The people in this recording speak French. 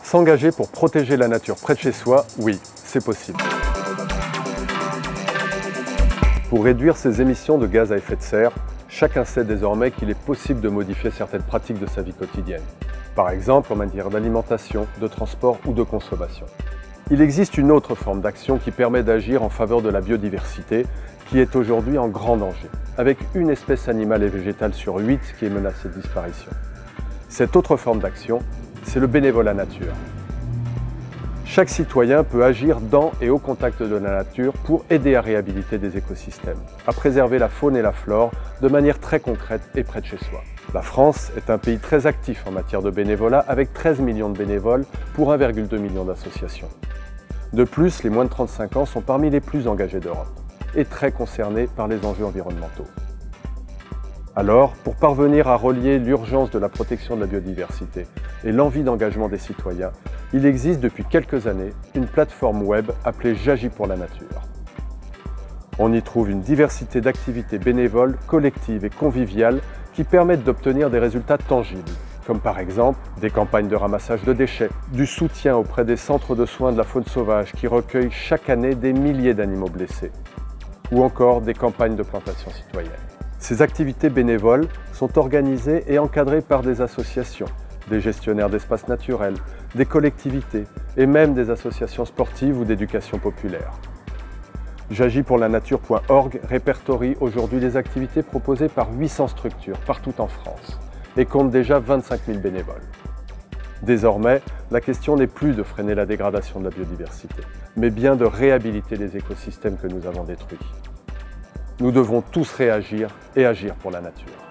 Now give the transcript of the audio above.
S'engager pour protéger la nature près de chez soi, oui, c'est possible. Pour réduire ses émissions de gaz à effet de serre, chacun sait désormais qu'il est possible de modifier certaines pratiques de sa vie quotidienne. Par exemple en matière d'alimentation, de transport ou de consommation. Il existe une autre forme d'action qui permet d'agir en faveur de la biodiversité, qui est aujourd'hui en grand danger, avec une espèce animale et végétale sur 8 qui est menacée de disparition. Cette autre forme d'action, c'est le bénévolat nature. Chaque citoyen peut agir dans et au contact de la nature pour aider à réhabiliter des écosystèmes, à préserver la faune et la flore de manière très concrète et près de chez soi. La France est un pays très actif en matière de bénévolat avec 13 millions de bénévoles pour 1,2 million d'associations. De plus, les moins de 35 ans sont parmi les plus engagés d'Europe et très concernés par les enjeux environnementaux. Alors, pour parvenir à relier l'urgence de la protection de la biodiversité et l'envie d'engagement des citoyens, il existe depuis quelques années une plateforme web appelée J'agis pour la nature. On y trouve une diversité d'activités bénévoles, collectives et conviviales qui permettent d'obtenir des résultats tangibles, comme par exemple des campagnes de ramassage de déchets, du soutien auprès des centres de soins de la faune sauvage qui recueillent chaque année des milliers d'animaux blessés, ou encore des campagnes de plantation citoyenne. Ces activités bénévoles sont organisées et encadrées par des associations, des gestionnaires d'espaces naturels, des collectivités et même des associations sportives ou d'éducation populaire. J'agis pour la nature.org répertorie aujourd'hui les activités proposées par 800 structures partout en France et compte déjà 25 000 bénévoles. Désormais, la question n'est plus de freiner la dégradation de la biodiversité, mais bien de réhabiliter les écosystèmes que nous avons détruits. Nous devons tous réagir et agir pour la nature.